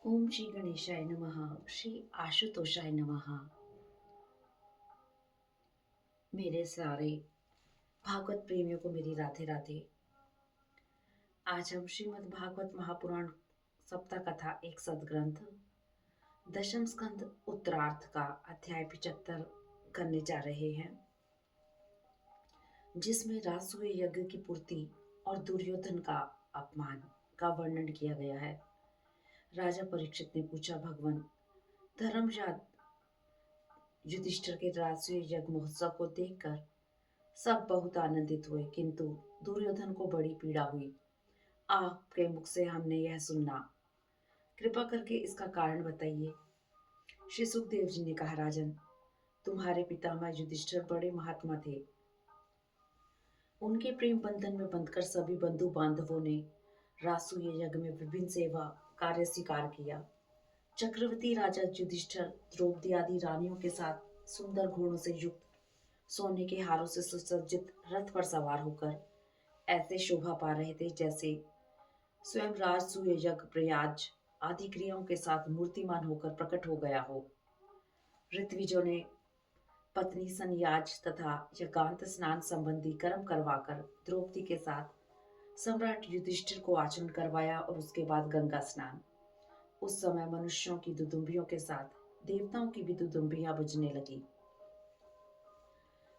ओम श्री गणेशाय नमः। श्री आशुतोषाय नमः। मेरे सारे भागवत प्रेमियों को मेरी राधे राधे। आज हम श्रीमद् भागवत महापुराण सप्ताह कथा एक सदग्रंथ दशम स्कंद उत्तरार्थ का अध्याय 75 करने जा रहे हैं, जिसमें राजसूय यज्ञ की पूर्ति और दुर्योधन का अपमान का वर्णन किया गया है। राजा परीक्षित ने पूछा, भगवान, धर्मराज युधिष्ठिर के राजसूय यज्ञ महोत्सव को देखकर सब बहुत आनंदित हुए, किंतु दुर्योधन को बड़ी पीड़ा हुई। आपके मुख से हमने यह सुना, कृपा करके इसका कारण बताइए। श्री सुखदेव जी ने कहा, राजन, तुम्हारे पितामह युधिष्ठिर बड़े महात्मा थे। उनके प्रेम बंधन में बंधकर सभी बंधु बांधवों ने राजसूय यज्ञ में विभिन्न सेवा कार्य स्वीकार किया। चक्रवर्ती राजा युधिष्ठिर द्रौपदी आदि रानियों के साथ सुंदर घोड़ों से युक्त सोने के हारों से सुसज्जित रथ पर सवार होकर ऐसे शोभा पा रहे थे जैसे स्वयं राजसूय यज्ञ प्रयाज आदि क्रियाओं के साथ मूर्तिमान होकर प्रकट हो गया हो। ऋत्विजों ने पत्नी संयाज तथा यज्ञांत स्नान संबंधी कर्म करवाकर द्रौपदी के साथ सम्राट युधिष्ठिर को आचमन करवाया और उसके बाद गंगा स्नान। उस समय मनुष्यों की दुदुम्बियों के साथ देवताओं की भी दुदुम्बियां बजने लगी।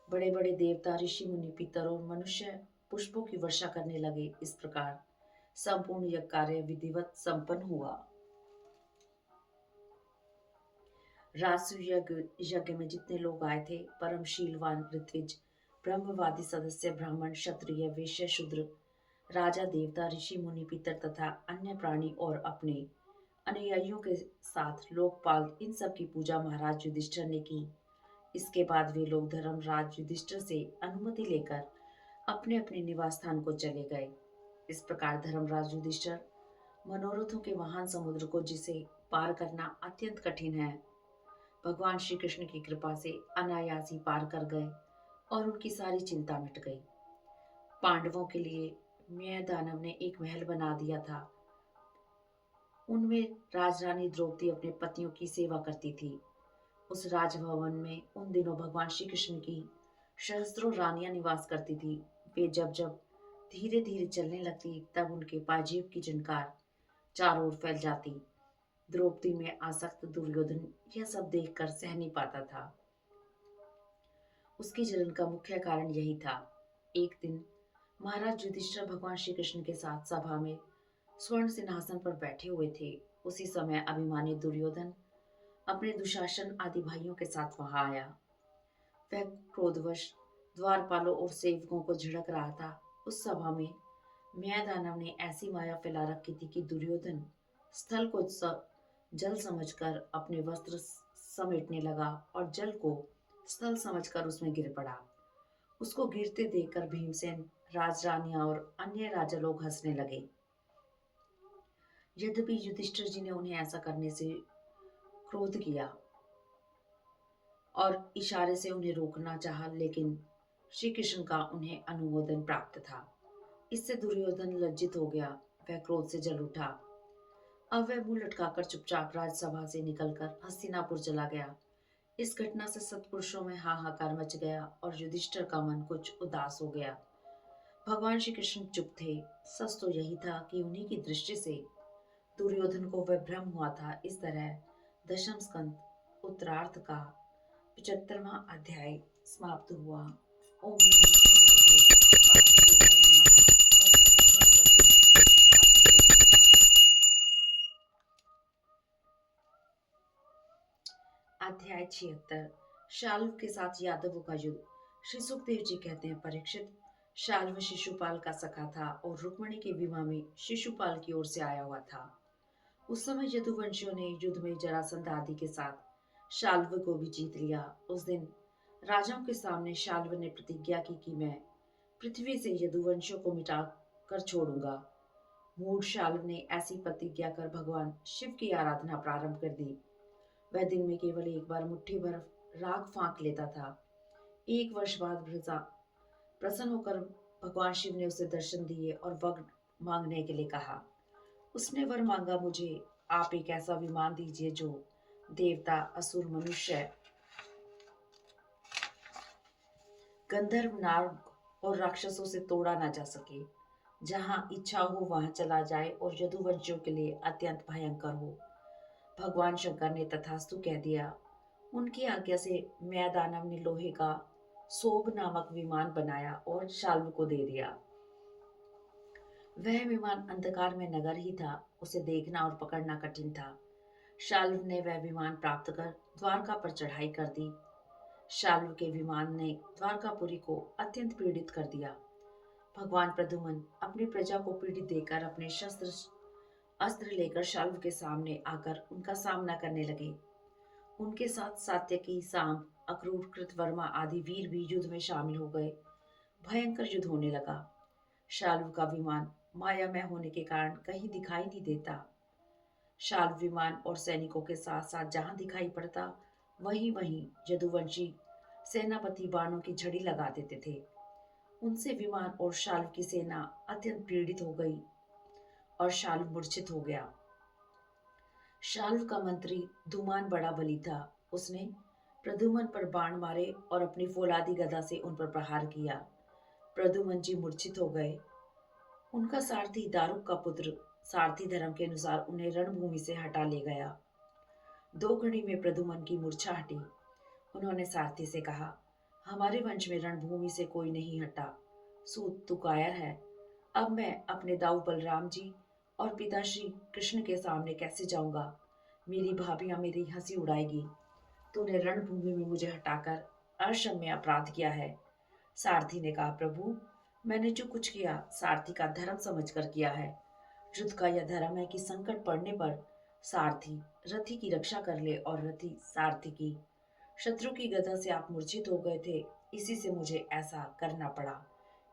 बड़े बड़े देवता, ऋषि मुनि, पितर और मनुष्य पुष्पों की वर्षा करने लगे। इस प्रकार संपूर्ण यज्ञ कार्य विधिवत संपन्न हुआ। राजसूय यज्ञ में जितने लोग आए थे, परम शीलवान ऋत्विज, ब्रह्मवादी सदस्य, ब्राह्मण, क्षत्रिय, वैश्य, शूद्र, राजा, देवता, ऋषि मुनि, पितर तथा अन्य प्राणी और अपने अनुयायियों के साथ लोकपाल, इन सब की पूजा महाराज युधिष्ठिर ने की। इसके बाद वे लोग धर्मराज युधिष्ठिर से अनुमति लेकर अपने अपने निवास स्थान को चले गए। इस प्रकार धर्मराज युधिष्ठिर मनोरथों के महान समुद्र को, जिसे पार करना अत्यंत कठिन है, भगवान श्री कृष्ण की कृपा से अनायास ही पार कर गए और उनकी सारी चिंता मिट गई। पांडवों के लिए म्य दानव ने एक महल बना दिया था। उनमें राजरानी द्रौपदी अपने पतियों की सेवा करती थी। उस राजभवन में उन दिनों भगवान श्री कृष्ण की सहस्त्रों रानियां निवास करती थी। वे जब जब धीरे धीरे चलने लगती, तब उनके पाजीब की झनकार चारों ओर फैल जाती। द्रौपदी में आसक्त दुर्योधन यह सब देखकर सह नहीं पाता था। उसकी जलन का मुख्य कारण यही था। एक दिन महाराज युधिष्ठिर भगवान श्री कृष्ण के साथ सभा में स्वर्ण सिंहासन पर बैठे हुए थे। उसी समय अभिमानी दुर्योधन अपने दुशासन आदि भाइयों के साथ वहां आया। वह क्रोधवश द्वारपालों और सेवकों को झिड़क रहा था। उस सभा में म्यादानव ने ऐसी माया फैला रखी थी कि दुर्योधन स्थल को जल समझकर अपने वस्त्र समेटने लगा और जल को स्थल समझकर उसमें गिर पड़ा। उसको गिरते देखकर भीमसेन, राजरानियां और अन्य राजा लोग हंसने लगे। यद्यपि युधिष्ठिर जी ने उन्हें ऐसा करने से क्रोध किया और इशारे से उन्हें रोकना चाहा, लेकिन श्री कृष्ण का उन्हें अनुमोदन प्राप्त था। इससे दुर्योधन लज्जित हो गया। वह क्रोध से जल उठा। अब वह मुंह लटकाकर चुपचाप राजसभा से निकलकर हस्तिनापुर चला गया। इस घटना से सत्पुरुषों में हाहाकार मच गया और युधिष्ठिर का मन कुछ उदास हो गया। भगवान श्री कृष्ण चुप थे। सच तो यही था कि उन्हीं की दृष्टि से दुर्योधन को वह भ्रम हुआ था। इस तरह दशम स्कंद उत्तरार्थ का 75वां अध्याय समाप्त हुआ। ओम नमो भगवते वासुदेवाय नमः। ओम नमो भगवते वासुदेवाय नमः। अध्याय 76। शाल्व के साथ यादवों का युद्ध। श्री सुखदेव जी कहते हैं, परीक्षित, शाल्व शिशुपाल का सखा था और रुक्मिणी के विवाह में शिशुपाल की ओर से आया हुआ था। उस समय यदुवंशियों ने युद्ध में जरासंध आदि के साथ शाल्व को भी जीत लिया। उस दिन राजाओं के सामने शाल्व ने प्रतिज्ञा की कि मैं पृथ्वी से यदुवंशियों को मिटा कर छोड़ूंगा। मूढ़ शाल्व ने ऐसी प्रतिज्ञा कर भगवान शिव की आराधना प्रारंभ कर दी। वह दिन में केवल एक बार मुट्ठी भर राख फांक लेता था। एक वर्ष बाद प्रसन्न होकर भगवान शिव ने उसे दर्शन दिए और वर मांगने के लिए कहा। उसने वर मांगा, मुझे आप एक ऐसा विमान दीजिए जो देवता, असुर, मनुष्य, गंधर्व, नाग और राक्षसों से तोड़ा ना जा सके, जहां इच्छा हो वहां चला जाए और यदुवंशियों के लिए अत्यंत भयंकर हो। भगवान शंकर ने तथास्तु कह दिया। उनकी आज्ञा से दानव ने लोहे का सोब नामक विमान बनाया और शाल्व को दे दिया। वह विमान अंधकार में नगर ही था, उसे देखना और पकड़ना कठिन था। शाल्व ने वह विमान प्राप्त कर द्वारका पर चढ़ाई कर दी। शाल्व के विमान ने द्वारकापुरी को अत्यंत पीड़ित कर दिया। भगवान प्रद्युम्न अपनी प्रजा को पीड़ित देकर अपने शस्त्र अस्त्र लेकर शाल्व के सामने आकर उनका सामना करने लगे। उनके साथ सात्यकी, सांब, अक्रूर, कृतवर्मा आदि वीर भी युद्ध में शामिल हो गए। भयंकर युद्ध होने लगा। शाल्व का विमान मायामय होने के कारण कहीं दिखाई नहीं देता। शाल्व विमान और सैनिकों के साथ साथ जहां दिखाई पड़ता वहीं वहीं यदुवंशी सेनापति बाणों की झड़ी लगा देते थे। उनसे विमान और शाल्व की सेना अत्यंत पीड़ित हो गई और शाल्व मूर्छित हो गया। शाल्व का मंत्री धूमान बड़ा बली था। उसने प्रद्युम्न पर बाण मारे और अपनी फौलादी गदा से उन पर प्रहार किया। प्रद्युम्न जी मूर्छित हो गए। उनका सारथी दारुक का पुत्र सारथी धर्म के अनुसार उन्हें रणभूमि से हटा ले गया। 2 घड़ी में प्रद्युम्न की मूर्छा हटी। उन्होंने सारथी से कहा, हमारे वंश में रणभूमि से कोई नहीं हटा। सूत तू कायर है। अब मैं अपने दाऊ बलराम जी और पिता श्री कृष्ण के सामने कैसे जाऊंगा? मेरी भाभियां मेरी हंसी उड़ाएगी। तूने रणभूमि में मुझे हटाकर अक्षम्य अपराध किया है। सारथी ने कहा, प्रभु, मैंने जो कुछ किया सारथी का धर्म समझकर किया है। युद्ध का यह धर्म है कि संकट पड़ने पर सारथी रथी की रक्षा कर ले और रथी सारथी की। शत्रु की गदा से आप मूर्छित हो गए थे, इसी से मुझे ऐसा करना पड़ा।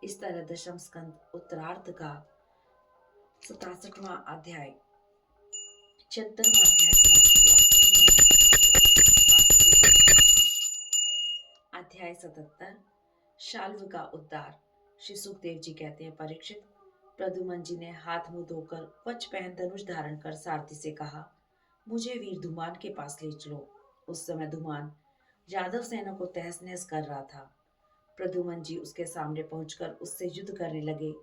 इस तरह दशम स्कंद उत्तरार्ध का 67वां अध्याय 76वां अध्याय समाप्त हुआ। अध्याय 77 शाल्व का उद्धार। श्री सुखदेव जी कहते हैं, परीक्षित, प्रद्युम्न जी ने हाथ मुंह धोकर वच पहन धनुष धारण कर सारथी से कहा, मुझे वीर धुमान के पास ले चलो। उस समय धुमान यादव सेना को तहस नहस कर रहा था। प्रद्युम्न जी उसके सामने पहुंचकर उससे युद्ध करने लगे।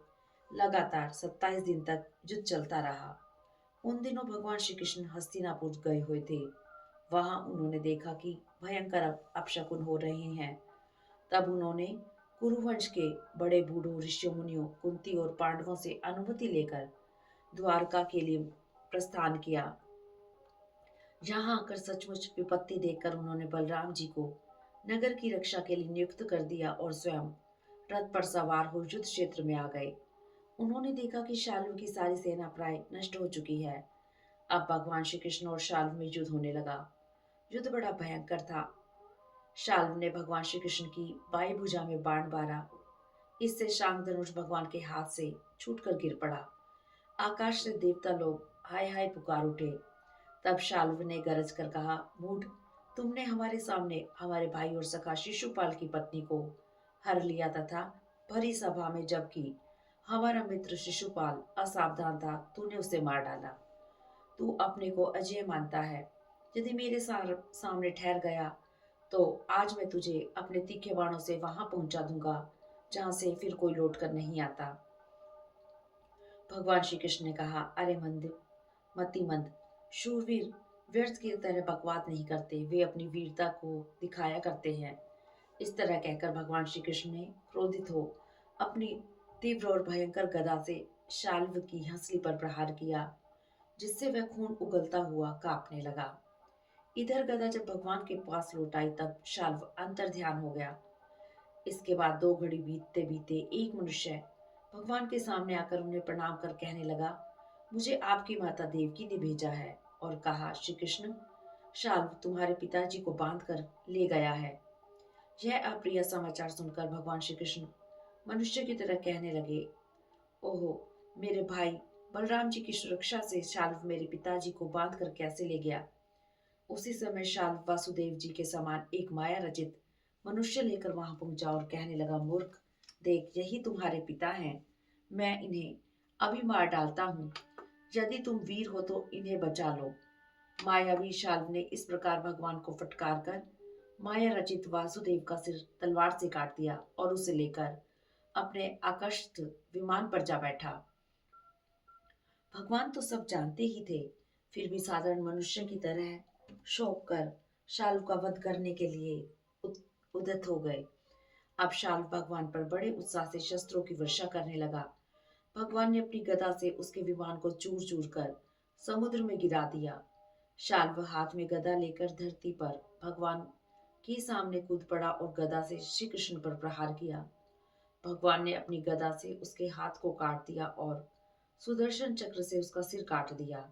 लगातार 27 दिन तक युद्ध चलता रहा। उन दिनों भगवान श्री कृष्ण हस्तिनापुर गए हुए थे। वहां उन्होंने देखा कि भयंकर अपशकुन हो रहे हैं। तब उन्होंने कुरुवंश के बड़े बूढ़ों ऋषियों, मुनियों, कुंती और पांडवों से अनुमति लेकर द्वारका के लिए प्रस्थान किया। यहाँ आकर सचमुच विपत्ति देखकर उन्होंने बलराम जी को नगर की रक्षा के लिए नियुक्त कर दिया और स्वयं रथ पर सवार हो युद्ध क्षेत्र में आ गए। उन्होंने देखा कि शाल्व की सारी सेना प्राय नष्ट हो चुकी है। अब भगवान श्री कृष्ण और शाल्व में युद्ध होने लगा। युद्ध बड़ा भयंकर था। शाल्व ने भगवान श्री कृष्ण की बाई भुजा में बाण मारा। इससे शांग धनुष भगवान के हाथ से छूटकर गिर पड़ा। आकाश से देवता लोग हाय हाय पुकार उठे। तब शाल्व ने गरज कर कहा, मूढ़, तुमने हमारे सामने हमारे भाई और सखा शिशुपाल की पत्नी को हर लिया तथा भरी सभा में, जबकि हमारा मित्र शिशुपाल असावधान था, तूने उसे मार डाला। तू अपने को अजय मानता है। यदि मेरे सामने ठहर गया तो आज मैं तुझे अपने तीखे बाणों से वहां पहुंचा दूंगा जहां से फिर कोई लौट कर नहीं आता। भगवान श्री कृष्ण ने कहा, अरे मतिमंद, शूरवीर व्यर्थ की तरह बकवाद नहीं करते, वे अपनी वीरता को दिखाया करते हैं। इस तरह कहकर भगवान श्री कृष्ण ने क्रोधित हो अपनी तीव्र और भयंकर गदा से शाल्व की हंसली पर प्रहार किया, जिससे वह खून उगलता हुआ कांपने लगा। इधर गदा जब भगवान के पास लौट आई तब शाल्व अंतर ध्यान हो गया। इसके बाद 2 घड़ी बीतते बीते एक मनुष्य भगवान के सामने आकर उन्हें प्रणाम कर कहने लगा, मुझे आपकी माता देवकी ने भेजा है और कहा, श्री कृष्ण शाल्व तुम्हारे पिताजी को बांध कर ले गया है। यह अप्रिय समाचार सुनकर भगवान श्री कृष्ण मनुष्य की तरह कहने लगे, ओहो, मेरे भाई बलराम जी की सुरक्षा से शाल्व मेरे पिताजी को बांध कर कैसे ले गया? उसी समय शाल्व वासुदेव जी के समान एक माया रचित मनुष्य लेकर वहां पहुंचा और कहने लगा, मूर्ख, देख, यही तुम्हारे पिता हैं। मैं इन्हें अभी मार डालता हूँ। यदि तुम वीर हो तो इन्हें बचा लो। मायावी शाल्व ने इस प्रकार भगवान को फटकार कर माया रचित वासुदेव का सिर तलवार से काट दिया और उसे लेकर अपने आकर्षित विमान पर जा बैठा। भगवान तो सब जानते ही थे, फिर भी साधारण मनुष्य की तरह शौक कर शाल्व का वध करने के लिए उद्यत हो गए। अब शाल्व भगवान पर बड़े उत्साह से शस्त्रों की वर्षा करने लगा। भगवान ने अपनी गदा से उसके विमान को चूर चूर कर समुद्र में गिरा दिया। शाल्व हाथ में गदा लेकर धरती पर भगवान के सामने कूद पड़ा और गदा से श्री कृष्ण पर प्रहार किया। भगवान ने अपनी गदा से उसके हाथ को काट दिया और सुदर्शन चक्र से उसका सिर काट दिया।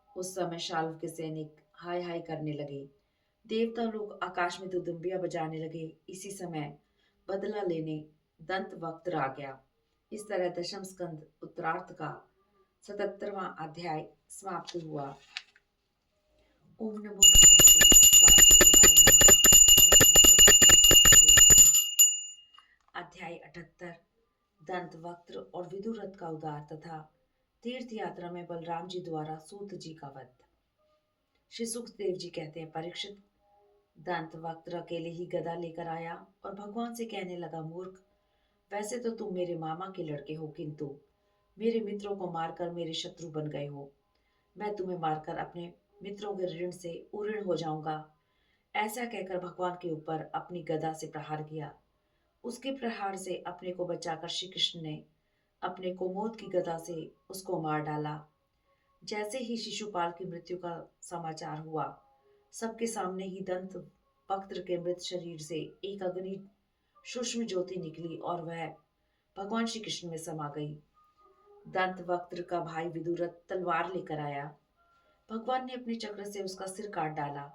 उस समय शाल्व के सैनिक हाय हाय करने लगे। देवता लोग आकाश में दुदुम्बियां बजाने लगे। इसी समय बदला लेने दंत वक्त आ गया। इस तरह दशम स्कंद उत्तरार्थ का 77वां अध्याय समाप्त हुआ। ओम नमो भगवते वासुदेवाय नमः। ओम नमो भगवते वासुदेवाय नमः। अध्याय 78 दंत वक्त्र और विदुरथ का उद्धार तथा तीर्थ यात्रा में बलराम जी द्वारा सूत जी का वध। श्री सुखदेव जी कहते हैं, परीक्षित, दंत वक्त्र अकेले ही गदा लेकर आया और भगवान से कहने लगा, मूर्ख, वैसे तो तुम मेरे मामा के लड़के हो, किंतु मेरे मित्रों को मारकर मेरे शत्रु बन गए हो। मैं तुम्हें मारकर अपने मित्रों के ऋण से उऋण हो जाऊंगा। ऐसा कहकर भगवान के ऊपर अपनी गदा से प्रहार किया। उसके प्रहार से अपने को बचाकर श्री कृष्ण ने अपने कोमोद की गदा से उसको मार डाला। जैसे ही शिशुपाल की मृत्यु का समाचार हुआ, सबके सामने ही दंत वक्त्र के मृत शरीर से एक अग्नि सूक्ष्म ज्योति निकली और वह भगवान श्री कृष्ण में समा गई। दंत वक्त्र का भाई विदुरथ तलवार लेकर आया। भगवान ने अपने चक्र से उसका सिर काट डाला।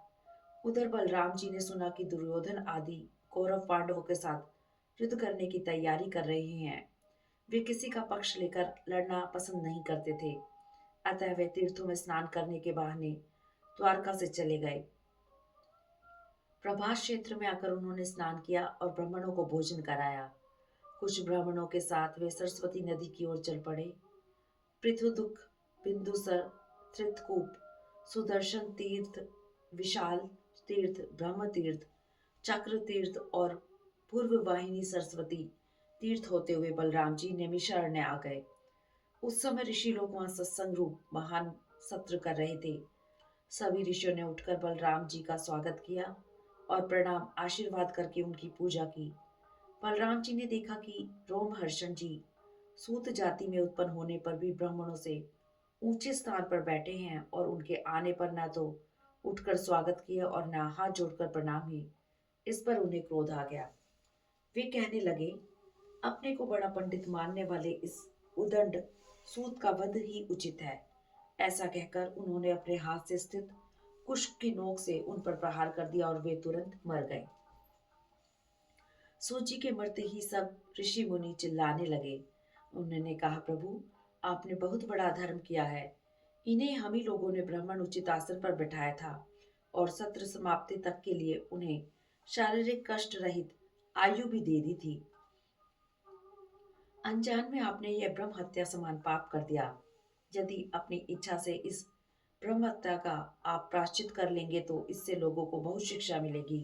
उधर बलराम जी ने सुना कि दुर्योधन आदि कौरव पांडवों के साथ युद्ध करने की तैयारी कर रहे हैं। वे किसी का पक्ष लेकर लड़ना पसंद नहीं करते थे, अतः वे तीर्थों में स्नान करने के बहाने द्वारका से चले गए। प्रभास क्षेत्र में आकर उन्होंने स्नान किया और ब्राह्मणों को भोजन कराया। कुछ ब्राह्मणों के साथ वे सरस्वती नदी की ओर चल पड़े। पृथुदुख, बिंदुसर, त्रितकूप, सुदर्शन तीर्थ, विशाल तीर्थ, ब्रह्म तीर्थ, चक्र तीर्थ और पूर्व वाहिनी सरस्वती तीर्थ होते हुए बलराम जी नैमिषारण्य आ गए। उस समय ऋषि लोग वहां सत्संग रूप महान सत्र कर रहे थे। सभी ऋषियों ने उठकर बलराम जी का स्वागत किया और प्रणाम आशीर्वाद करके उनकी पूजा की। बलराम जी ने देखा कि रोमहर्षण जी सूत जाति में उत्पन्न होने पर भी ब्राह्मणों से ऊंचे स्थान पर बैठे हैं और उनके आने पर न तो उठकर स्वागत किया और न हाथ जोड़कर प्रणाम ही। इस पर उन्हें क्रोध आ गया। वे कहने लगे, अपने को बड़ा पंडित मानने वाले इस उदंड सूत का वध ही उचित है। ऐसा कहकर उन्होंने अपने हाथ से स्थित कुश की नोक से उन पर प्रहार कर दिया और वे तुरंत मर गए। सूत जी के मरते ही सब ऋषि मुनि चिल्लाने लगे। उन्होंने कहा, प्रभु, आपने बहुत बड़ा धर्म किया है। इन्हें हम ही लोगों ने ब्राह्मण उचित आसन पर बैठाया था और सत्र समाप्ति तक के लिए उन्हें शारीरिक कष्ट रहित आयु भी दे दी थी। अनजान में आपने यह ब्रह्म हत्या समान पाप कर दिया। यदि अपनी इच्छा से इस ब्रह्म हत्या का आप प्रायश्चित कर लेंगे तो इससे लोगों को बहुत शिक्षा मिलेगी।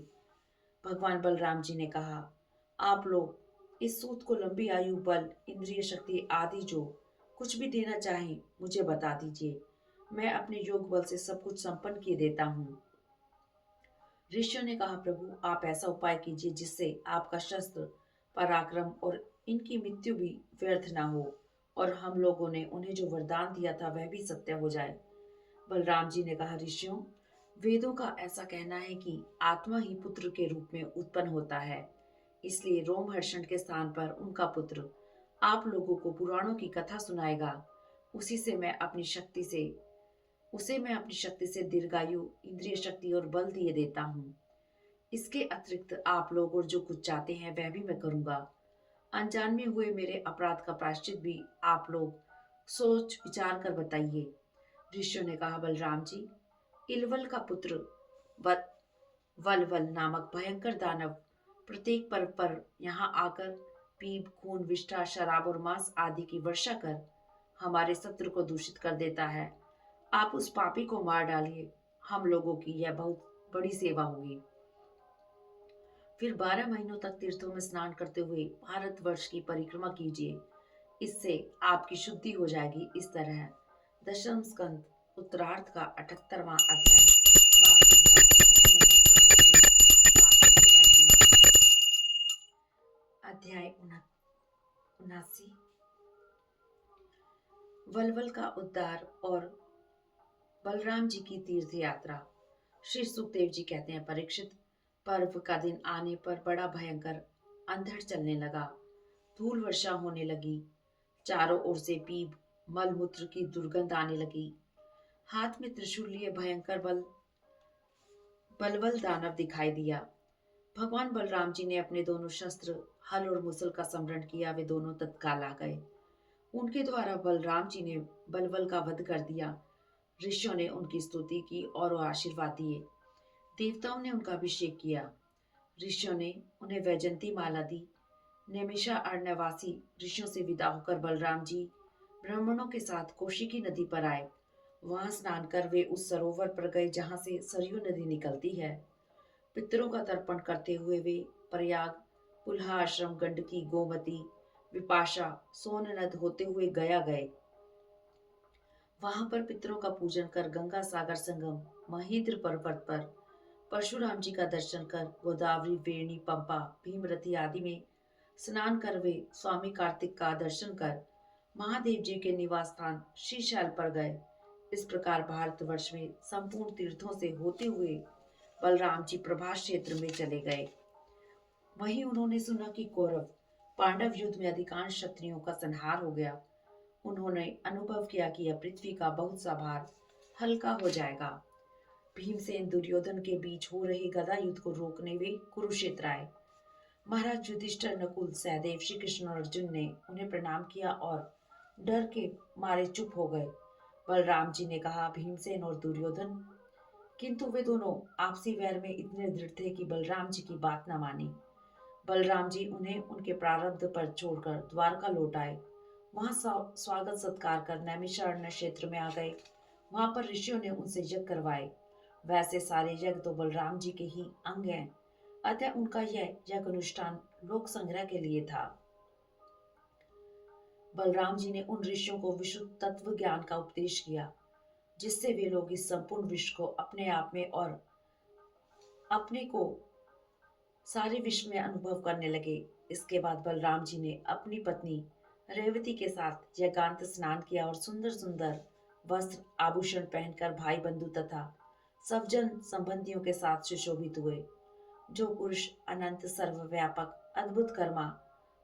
भगवान बलराम जी ने कहा, आप लोग इस सूत को लंबी आयु, बल, इंद्रिय शक्ति आदि जो कुछ भी देना चाहें मुझे बता दीजिए। मैं अपने योग बल से सब कुछ संपन्न किए देता हूँ। ऋषियों ने कहा, प्रभु, आप ऐसा उपाय कीजिए जिससे आपका शस्त्र पराक्रम और इनकी मृत्यु भी व्यर्थ ना हो और हम लोगों ने उन्हें जो वरदान दिया था वह भी सत्य हो जाए। बलराम जी ने कहा, ऋषियों, वेदों का ऐसा कहना है कि आत्मा ही पुत्र के रूप में उत्पन्न होता है, इसलिए रोमहर्षण के स्थान पर उनका पुत्र आप लोगों को पुराणों की कथा सुनाएगा। उसे मैं अपनी शक्ति से दीर्घायु, इंद्रिय शक्ति और बल दिए देता हूँ। इसके अतिरिक्त आप लोग और जो कुछ चाहते हैं वह भी मैं करूँगा। अनजान में हुए मेरे अपराध का प्रायश्चित भी आप लोग सोच विचार कर बताइए। ऋषियों ने कहा, बलराम जी, इलवल का पुत्र वलवल नामक भयंकर दानव प्रत्येक पर्व पर यहाँ आकर पीप, खून, विष्ठा, शराब और मांस आदि की वर्षा कर हमारे शत्रु को दूषित कर देता है। आप उस पापी को मार डालिए, हम लोगों की यह बहुत बड़ी सेवा होगी। फिर 12 महीनों तक तीर्थों में स्नान करते हुए भारतवर्ष की परिक्रमा कीजिए, इससे आपकी शुद्धि हो जाएगी। इस तरह दशम स्कंद उत्तरार्ध का 78वां अध्याय समाप्त हुआ। ओम नमो भगवते वासुदेवाय नमः। अध्याय 79 वलवल का उद्धार और बलराम जी की तीर्थ यात्रा। श्री सुखदेव जी कहते हैं, परीक्षित, पर्व का दिन आने पर बड़ा भयंकर अंधड़ चलने लगा। धूल वर्षा होने लगी। चारों ओर से पीप मलमूत्र की दुर्गंध आने लगी। हाथ में त्रिशूल लिए भयंकर बलवल दानव दिखाई दिया। भगवान बलराम जी ने अपने दोनों शस्त्र हल और मुसल का स्मरण किया। वे दोनों तत्काल आ गए। उनके द्वारा बलराम जी ने बलवल का वध कर दिया। ऋषियों ने उनकी स्तुति की और आशीर्वाद दिए। देवताओं ने उनका अभिषेक किया। ऋषियों ने उन्हें वैजंती माला दी। नैमिषा अरण्यवासी ऋषियों से विदा होकर बलराम जी ब्राह्मणों के साथ कौशिकी नदी पर आए। वहां स्नान कर वे उस सरोवर पर गए जहां से सरयू नदी निकलती है। पितरों का तर्पण करते हुए वे प्रयाग, पुल्हा आश्रम, गंडकी, गोमती, विपाशा, सोननद होते हुए गया गए। वहां पर पितरों का पूजन कर गंगा सागर संगम महेंद्र पर्वत पर परशुराम जी का दर्शन कर गोदावरी, वेणी, पंपा, भीमरती आदि में स्नान कर वे स्वामी कार्तिक का दर्शन कर महादेव जी के निवास स्थान श्रीशैल पर गए। इस प्रकार भारतवर्ष में संपूर्ण तीर्थों से होते हुए बलराम जी प्रभास क्षेत्र में चले गए। वहीं उन्होंने सुना कि कौरव पांडव युद्ध में अधिकांश क्षत्रियों का संहार हो गया। उन्होंने अनुभव किया कि यह पृथ्वी का बहुत सा भार हल्का हो जाएगा। भीमसेन दुर्योधन के बीच हो रहे गदा युद्ध को रोकने वे कुरुक्षेत्र आए। महाराज युधिष्ठिर, नकुल, सहदेव, श्री कृष्ण और अर्जुन ने उन्हें प्रणाम किया और डर के मारे चुप हो गए। बलराम जी ने कहा, भीमसेन और दुर्योधन, किंतु वे दोनों आपसी वैर में इतने दृढ़ थे कि बलराम जी की बात न मानी। बलराम जी उन्हें उनके प्रारब्ध पर छोड़कर द्वारका लौट आए। वहां स्वागत सत्कार कर नैमिषारण्य क्षेत्र में आ गए। वहां पर ऋषियों ने उनसे यज्ञ करवाए। वैसे सारे यज्ञ तो बलराम जी के ही अंग हैं, अतः उनका यह यज्ञ अनुष्ठान लोक संग्रह के लिए था। बलराम जी ने उन ऋषियों को विशुद्ध तत्व ज्ञान का उपदेश किया, जिससे वे लोग इस संपूर्ण विश्व को अपने आप में और अपने को सारे विश्व में अनुभव करने लगे। इसके बाद बलराम जी ने अपनी पत्नी रेवती के साथ यज्ञांत स्नान किया और सुंदर सुंदर वस्त्र आभूषण पहनकर भाई बंधु तथा सब जन संबंधियों के साथ सुशोभित हुए। जो पुरुष अनंत सर्वव्यापक अद्भुत कर्मा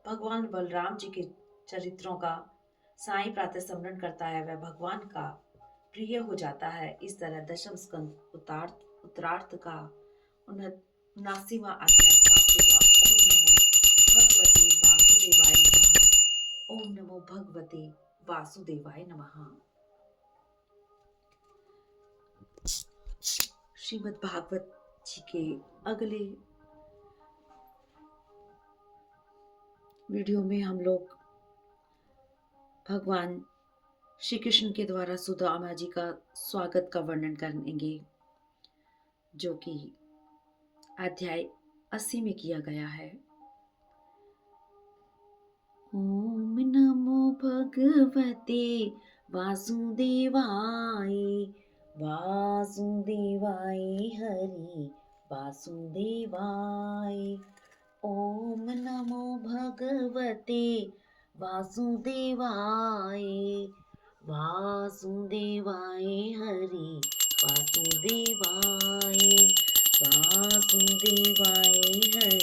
भगवान बलराम जी के चरित्रों का साई प्रातः स्मरण करता है, वह भगवान का प्रिय हो जाता है। इस तरह दशम स्कंद उत्तरार्थ का 79वां अध्याय समाप्त हुआ। ओम नमो भगवते वासुदेवाय नमः। श्रीमद् भागवत जी के अगले वीडियो में हम लोग भगवान श्री कृष्ण के द्वारा सुदामा जी का स्वागत का वर्णन करेंगे, जो कि अध्याय 80 में किया गया है। ओम नमो भगवते वासुदेवाय वासुदेवाय हरि वासुदेवाय। ओम नमो भगवते वासुदेवाय वासुदेवाय हरि वासुदेवाय वासुदेवाय हरि